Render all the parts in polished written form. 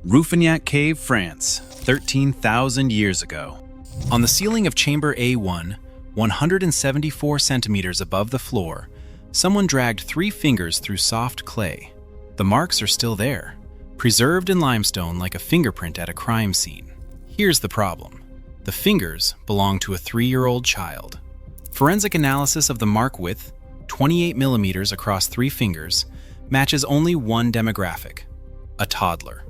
Rouffignac Cave, France, 13,000 years ago. On the ceiling of chamber A1, 174 centimeters above the floor, someone dragged 3 fingers through soft clay. The marks are still there, preserved in limestone like a fingerprint at a crime scene. Here's the problem. The fingers belong to a 3-year-old child. Forensic analysis of the mark width, 28 millimeters across 3 fingers, matches only one demographic: a toddler,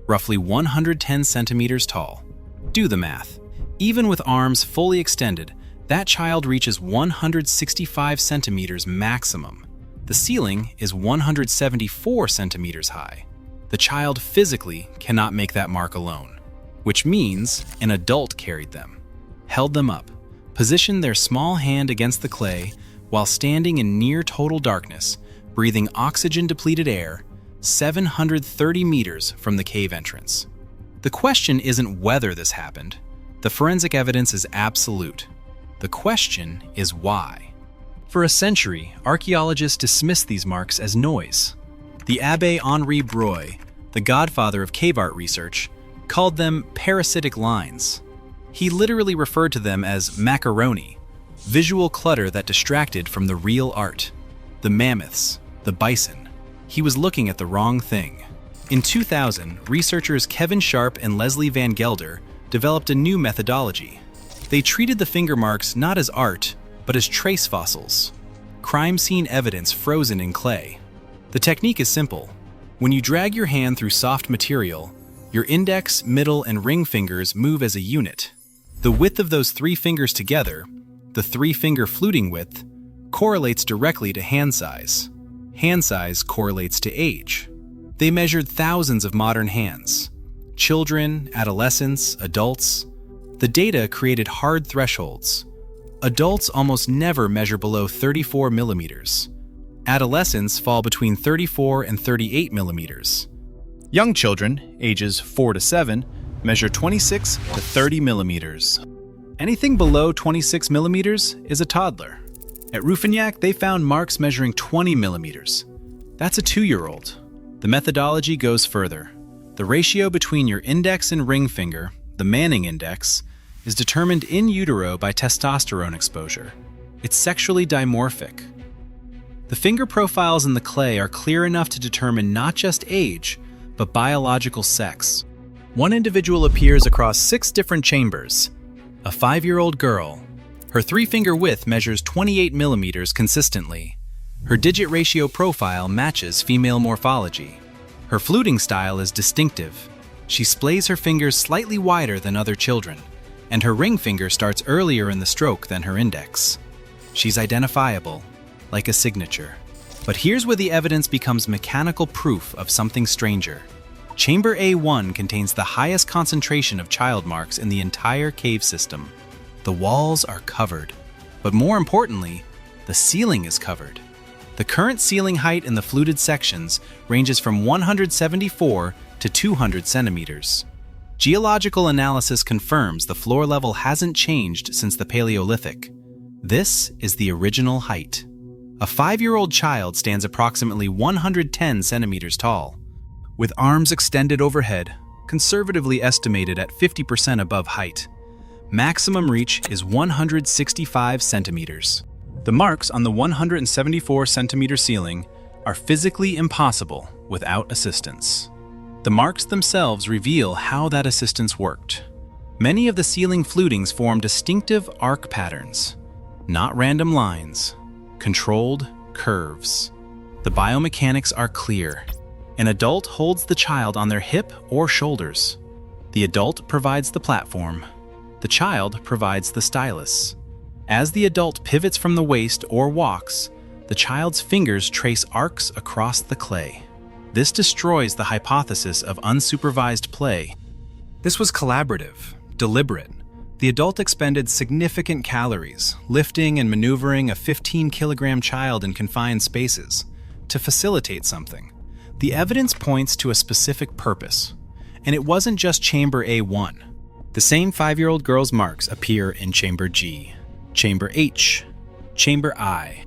roughly 110 centimeters tall. Do the math. Even with arms fully extended, that child reaches 165 centimeters maximum. The ceiling is 174 centimeters high. The child physically cannot make that mark alone, which means an adult carried them, held them up, positioned their small hand against the clay while standing in near total darkness, breathing oxygen-depleted air 730 meters from the cave entrance. The question isn't whether this happened. The forensic evidence is absolute. The question is why. For a century, archaeologists dismissed these marks as noise. The Abbé Henri Breuil, the godfather of cave art research, called them parasitic lines. He literally referred to them as macaroni, visual clutter that distracted from the real art. The mammoths, the bison. He was looking at the wrong thing. In 2000, researchers Kevin Sharp and Leslie Van Gelder developed a new methodology. They treated the finger marks not as art, but as trace fossils, crime scene evidence frozen in clay. The technique is simple. When you drag your hand through soft material, your index, middle, and ring fingers move as a unit. The width of those 3 fingers together, the 3-finger fluting width, correlates directly to hand size. Hand size correlates to age. They measured thousands of modern hands. Children, adolescents, adults. The data created hard thresholds. Adults almost never measure below 34 millimeters. Adolescents fall between 34 and 38 millimeters. Young children, ages 4 to 7, measure 26 to 30 millimeters. Anything below 26 millimeters is a toddler. At Rouffignac, they found marks measuring 20 millimeters. That's a 2-year-old. The methodology goes further. The ratio between your index and ring finger, the Manning index, is determined in utero by testosterone exposure. It's sexually dimorphic. The finger profiles in the clay are clear enough to determine not just age, but biological sex. One individual appears across 6 different chambers. A 5-year-old girl. Her 3-finger width measures 28 millimeters consistently. Her digit ratio profile matches female morphology. Her fluting style is distinctive. She splays her fingers slightly wider than other children, and her ring finger starts earlier in the stroke than her index. She's identifiable, like a signature. But here's where the evidence becomes mechanical proof of something stranger. Chamber A1 contains the highest concentration of child marks in the entire cave system. The walls are covered, but more importantly, the ceiling is covered. The current ceiling height in the fluted sections ranges from 174 to 200 centimeters. Geological analysis confirms the floor level hasn't changed since the Paleolithic. This is the original height. A 5-year-old child stands approximately 110 centimeters tall, with arms extended overhead, conservatively estimated at 50% above height. Maximum reach is 165 centimeters. The marks on the 174 centimeter ceiling are physically impossible without assistance. The marks themselves reveal how that assistance worked. Many of the ceiling flutings form distinctive arc patterns, not random lines, controlled curves. The biomechanics are clear. An adult holds the child on their hip or shoulders. The adult provides the platform. The child provides the stylus. As the adult pivots from the waist or walks, the child's fingers trace arcs across the clay. This destroys the hypothesis of unsupervised play. This was collaborative, deliberate. The adult expended significant calories, lifting and maneuvering a 15-kilogram child in confined spaces to facilitate something. The evidence points to a specific purpose, and it wasn't just chamber A1. The same 5-year-old girl's marks appear in chamber G, chamber H, chamber I.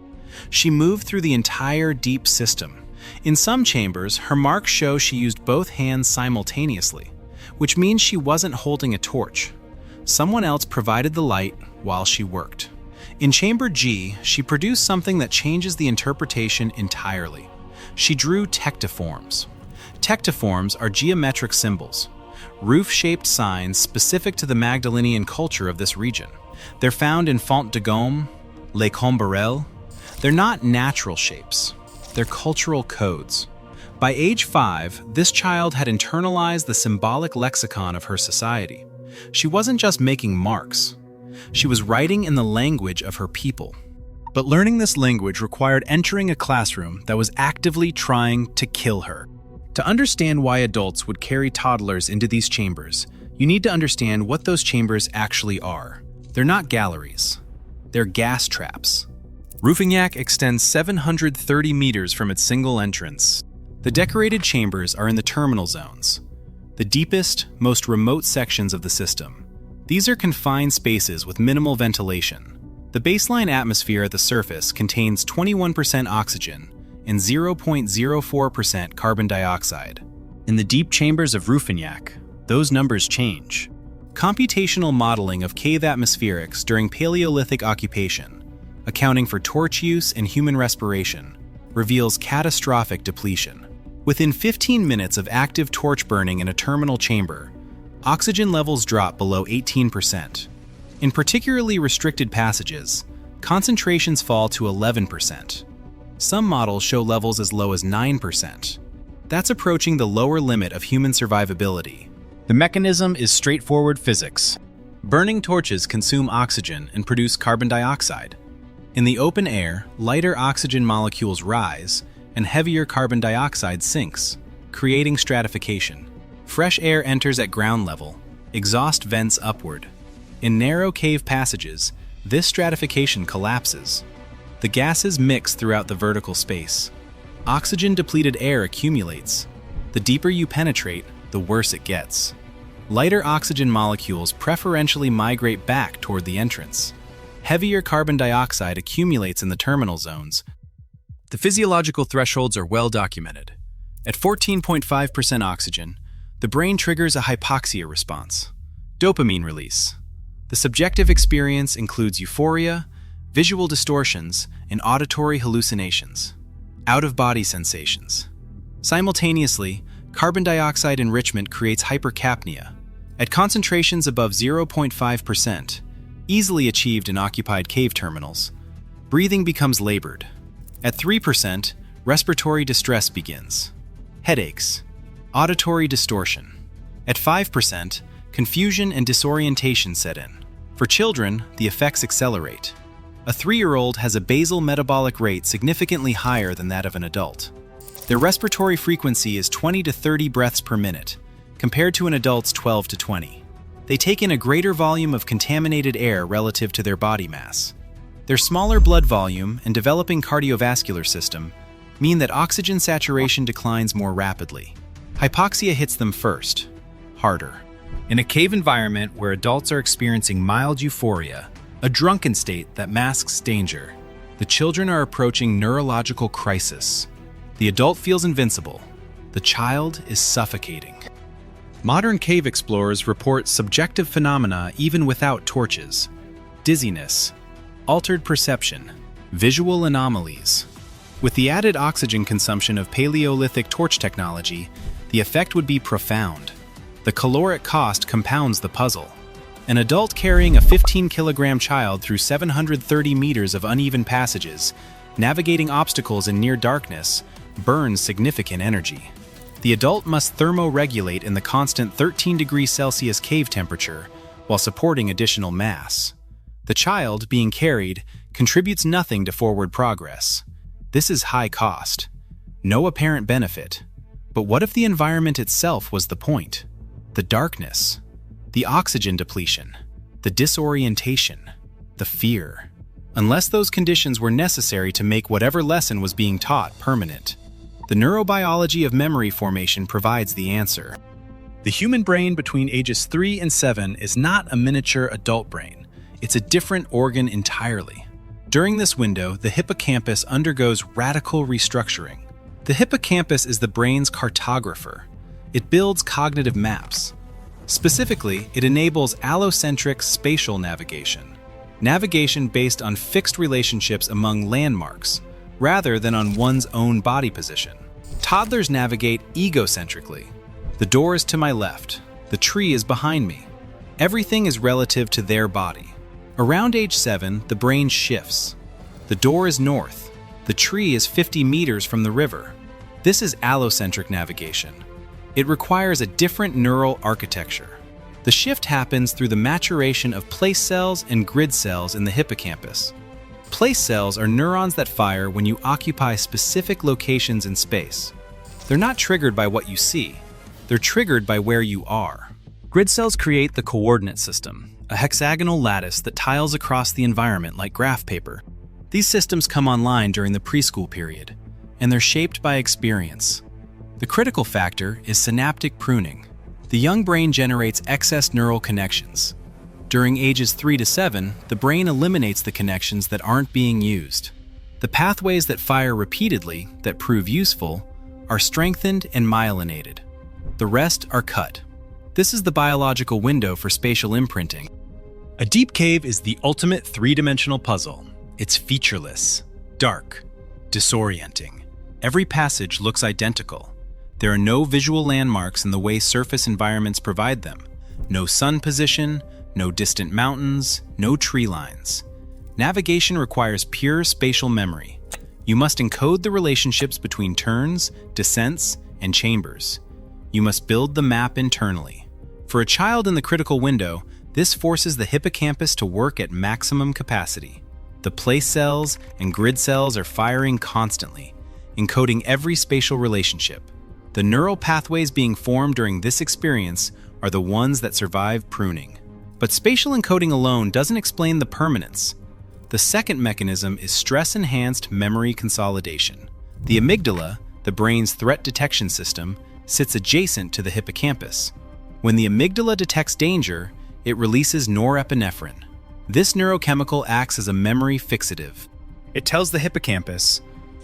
She moved through the entire deep system, In some chambers, her marks show she used both hands simultaneously, which means she wasn't holding a torch. Someone else provided the light while she worked. In Chamber G, she produced something that changes the interpretation entirely. She drew tectiforms. Tectiforms are geometric symbols, roof-shaped signs specific to the Magdalenian culture of this region. They're found in Font de Gaume, Les Combarelles. They're not natural shapes. They're cultural codes. By age 5, this child had internalized the symbolic lexicon of her society. She wasn't just making marks. She was writing in the language of her people. But learning this language required entering a classroom that was actively trying to kill her. To understand why adults would carry toddlers into these chambers, you need to understand what those chambers actually are. They're not galleries. They're gas traps. Rouffignac extends 730 meters from its single entrance. The decorated chambers are in the terminal zones, the deepest, most remote sections of the system. These are confined spaces with minimal ventilation. The baseline atmosphere at the surface contains 21% oxygen and 0.04% carbon dioxide. In the deep chambers of Rouffignac, those numbers change. Computational modeling of cave atmospherics during Paleolithic occupation, accounting for torch use and human respiration, reveals catastrophic depletion. Within 15 minutes of active torch burning in a terminal chamber, oxygen levels drop below 18%. In particularly restricted passages, concentrations fall to 11%. Some models show levels as low as 9%. That's approaching the lower limit of human survivability. The mechanism is straightforward physics. Burning torches consume oxygen and produce carbon dioxide. In the open air, lighter oxygen molecules rise and heavier carbon dioxide sinks, creating stratification. Fresh air enters at ground level, exhaust vents upward. In narrow cave passages, this stratification collapses. The gases mix throughout the vertical space. Oxygen-depleted air accumulates. The deeper you penetrate, the worse it gets. Lighter oxygen molecules preferentially migrate back toward the entrance. Heavier carbon dioxide accumulates in the terminal zones. The physiological thresholds are well documented. At 14.5% oxygen, the brain triggers a hypoxia response, dopamine release. The subjective experience includes euphoria, visual distortions, and auditory hallucinations, out-of-body sensations. Simultaneously, carbon dioxide enrichment creates hypercapnia. At concentrations above 0.5%, easily achieved in occupied cave terminals, breathing becomes labored. At 3%, respiratory distress begins. Headaches, auditory distortion. At 5%, confusion and disorientation set in. For children, the effects accelerate. A 3-year-old has a basal metabolic rate significantly higher than that of an adult. Their respiratory frequency is 20 to 30 breaths per minute, compared to an adult's 12 to 20. They take in a greater volume of contaminated air relative to their body mass. Their smaller blood volume and developing cardiovascular system mean that oxygen saturation declines more rapidly. Hypoxia hits them first, harder. In a cave environment where adults are experiencing mild euphoria, a drunken state that masks danger, the children are approaching neurological crisis. The adult feels invincible. The child is suffocating. Modern cave explorers report subjective phenomena even without torches: dizziness, altered perception, visual anomalies. With the added oxygen consumption of Paleolithic torch technology, the effect would be profound. The caloric cost compounds the puzzle. An adult carrying a 15-kilogram child through 730 meters of uneven passages, navigating obstacles in near darkness, burns significant energy. The adult must thermoregulate in the constant 13 degrees Celsius cave temperature while supporting additional mass. The child, being carried, contributes nothing to forward progress. This is high cost. No apparent benefit. But what if the environment itself was the point? The darkness, the oxygen depletion, the disorientation, the fear. Unless those conditions were necessary to make whatever lesson was being taught permanent. The neurobiology of memory formation provides the answer. The human brain between ages 3 and 7 is not a miniature adult brain. It's a different organ entirely. During this window, the hippocampus undergoes radical restructuring. The hippocampus is the brain's cartographer. It builds cognitive maps. Specifically, it enables allocentric spatial navigation. Navigation based on fixed relationships among landmarks, rather than on one's own body position. Toddlers navigate egocentrically. The door is to my left. The tree is behind me. Everything is relative to their body. Around age 7, the brain shifts. The door is north. The tree is 50 meters from the river. This is allocentric navigation. It requires a different neural architecture. The shift happens through the maturation of place cells and grid cells in the hippocampus. Place cells are neurons that fire when you occupy specific locations in space. They're not triggered by what you see. They're triggered by where you are. Grid cells create the coordinate system, a hexagonal lattice that tiles across the environment like graph paper. These systems come online during the preschool period, and they're shaped by experience. The critical factor is synaptic pruning. The young brain generates excess neural connections. During ages 3 to 7, the brain eliminates the connections that aren't being used. The pathways that fire repeatedly, that prove useful, are strengthened and myelinated. The rest are cut. This is the biological window for spatial imprinting. A deep cave is the ultimate three-dimensional puzzle. It's featureless, dark, disorienting. Every passage looks identical. There are no visual landmarks in the way surface environments provide them. No sun position, no distant mountains, no tree lines. Navigation requires pure spatial memory. You must encode the relationships between turns, descents, and chambers. You must build the map internally. For a child in the critical window, this forces the hippocampus to work at maximum capacity. The place cells and grid cells are firing constantly, encoding every spatial relationship. The neural pathways being formed during this experience are the ones that survive pruning. But spatial encoding alone doesn't explain the permanence. The second mechanism is stress-enhanced memory consolidation. The amygdala, the brain's threat detection system, sits adjacent to the hippocampus. When the amygdala detects danger, it releases norepinephrine. This neurochemical acts as a memory fixative. It tells the hippocampus,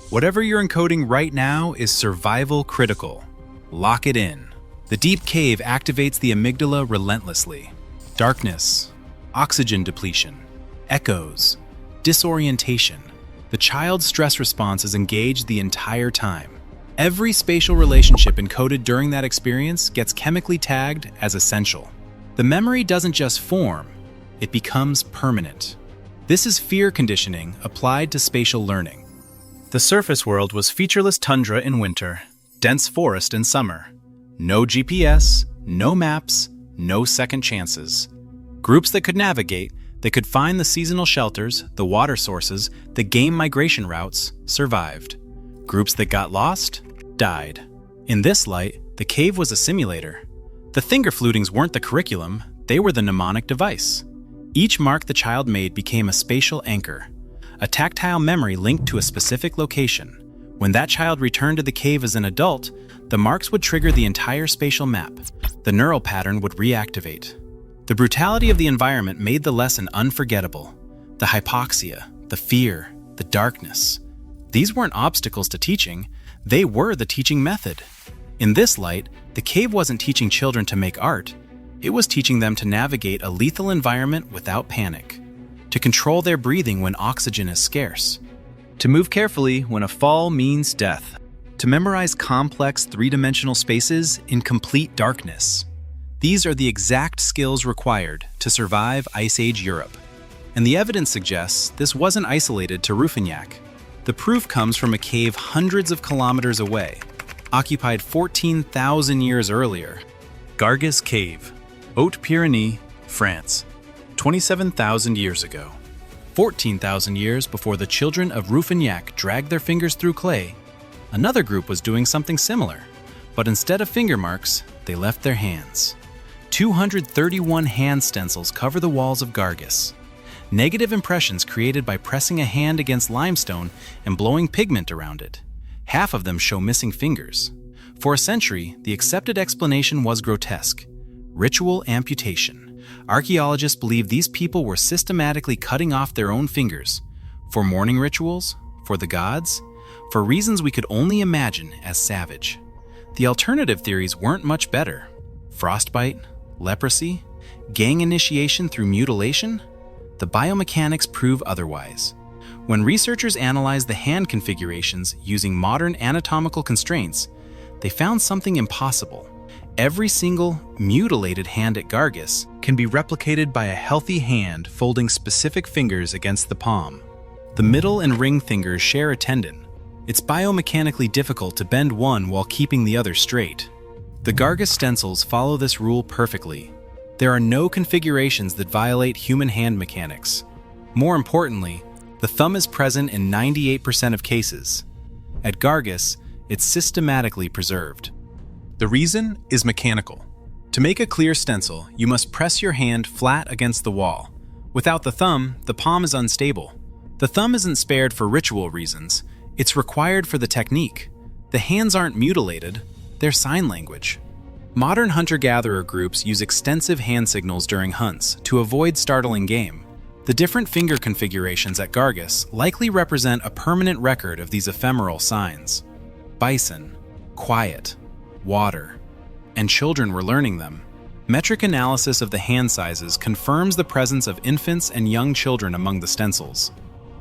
whatever you're encoding right now is survival critical. Lock it in. The deep cave activates the amygdala relentlessly. Darkness, oxygen depletion, echoes, disorientation. The child's stress response is engaged the entire time. Every spatial relationship encoded during that experience gets chemically tagged as essential. The memory doesn't just form, it becomes permanent. This is fear conditioning applied to spatial learning. The surface world was featureless tundra in winter, dense forest in summer. No GPS, no maps, no second chances. Groups that could navigate, that could find the seasonal shelters, the water sources, the game migration routes, survived. Groups that got lost, died. In this light, the cave was a simulator. The finger flutings weren't the curriculum, they were the mnemonic device. Each mark the child made became a spatial anchor, a tactile memory linked to a specific location. When that child returned to the cave as an adult, the marks would trigger the entire spatial map. The neural pattern would reactivate. The brutality of the environment made the lesson unforgettable. The hypoxia, the fear, the darkness. These weren't obstacles to teaching, they were the teaching method. In this light, the cave wasn't teaching children to make art. It was teaching them to navigate a lethal environment without panic, to control their breathing when oxygen is scarce, to move carefully when a fall means death, to memorize complex three-dimensional spaces in complete darkness. These are the exact skills required to survive Ice Age Europe. And the evidence suggests this wasn't isolated to Rouffignac. The proof comes from a cave hundreds of kilometers away, occupied 14,000 years earlier. Rouffignac Cave, Haute-Pyrénées, France, 27,000 years ago. 14,000 years before the children of Rouffignac dragged their fingers through clay, another group was doing something similar, but instead of finger marks, they left their hands. 231 hand stencils cover the walls of Rouffignac. Negative impressions created by pressing a hand against limestone and blowing pigment around it. Half of them show missing fingers. For a century, the accepted explanation was grotesque: ritual amputation. Archaeologists believe these people were systematically cutting off their own fingers. For mourning rituals? For the gods? for reasons we could only imagine as savage. The alternative theories weren't much better. Frostbite, leprosy, gang initiation through mutilation? The biomechanics prove otherwise. When researchers analyzed the hand configurations using modern anatomical constraints, they found something impossible. Every single mutilated hand at Gargus can be replicated by a healthy hand folding specific fingers against the palm. The middle and ring fingers share a tendon. It's biomechanically difficult to bend one while keeping the other straight. The Gargus stencils follow this rule perfectly. There are no configurations that violate human hand mechanics. More importantly, the thumb is present in 98% of cases. At Gargus, it's systematically preserved. The reason is mechanical. To make a clear stencil, you must press your hand flat against the wall. Without the thumb, the palm is unstable. The thumb isn't spared for ritual reasons. It's required for the technique. The hands aren't mutilated, they're sign language. Modern hunter-gatherer groups use extensive hand signals during hunts to avoid startling game. The different finger configurations at Gargus likely represent a permanent record of these ephemeral signs. Bison, quiet, water, and children were learning them. Metric analysis of the hand sizes confirms the presence of infants and young children among the stencils.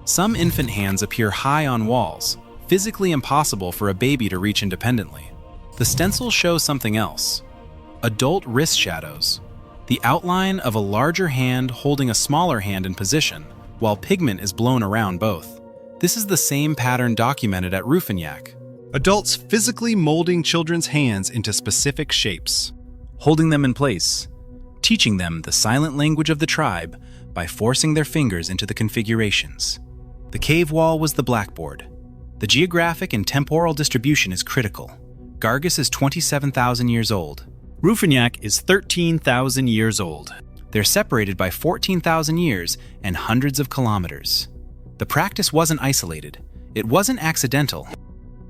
Some infant hands appear high on walls, physically impossible for a baby to reach independently. The stencils show something else. Adult wrist shadows. The outline of a larger hand holding a smaller hand in position, while pigment is blown around both. This is the same pattern documented at Rouffignac. Adults physically molding children's hands into specific shapes, holding them in place, teaching them the silent language of the tribe by forcing their fingers into the configurations. The cave wall was the blackboard. The geographic and temporal distribution is critical. Gargus is 27,000 years old. Rouffignac is 13,000 years old. They're separated by 14,000 years and hundreds of kilometers. The practice wasn't isolated. It wasn't accidental.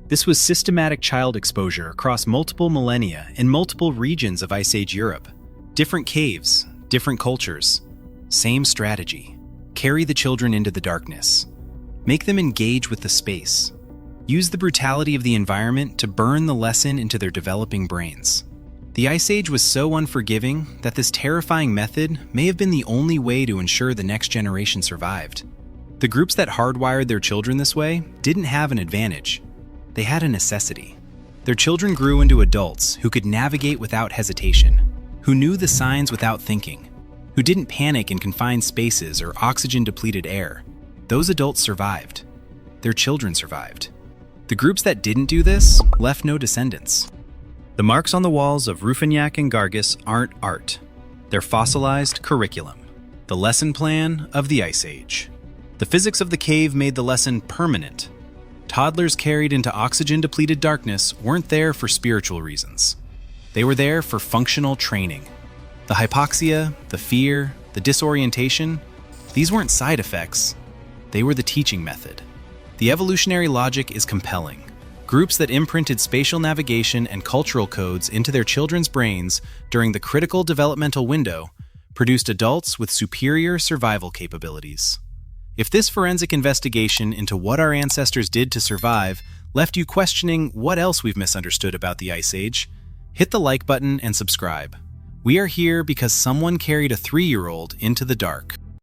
This was systematic child exposure across multiple millennia in multiple regions of Ice Age Europe. Different caves, different cultures. Same strategy. Carry the children into the darkness. Make them engage with the space. Use the brutality of the environment to burn the lesson into their developing brains. The Ice Age was so unforgiving that this terrifying method may have been the only way to ensure the next generation survived. The groups that hardwired their children this way didn't have an advantage. They had a necessity. Their children grew into adults who could navigate without hesitation, who knew the signs without thinking, who didn't panic in confined spaces or oxygen-depleted air. Those adults survived. Their children survived. The groups that didn't do this left no descendants. The marks on the walls of Rouffignac and Gargus aren't art. They're fossilized curriculum, the lesson plan of the Ice Age. The physics of the cave made the lesson permanent. Toddlers carried into oxygen-depleted darkness weren't there for spiritual reasons. They were there for functional training. The hypoxia, the fear, the disorientation, these weren't side effects. They were the teaching method. The evolutionary logic is compelling. Groups that imprinted spatial navigation and cultural codes into their children's brains during the critical developmental window produced adults with superior survival capabilities. If this forensic investigation into what our ancestors did to survive left you questioning what else we've misunderstood about the Ice Age, hit the like button and subscribe. We are here because someone carried a 3-year-old into the dark.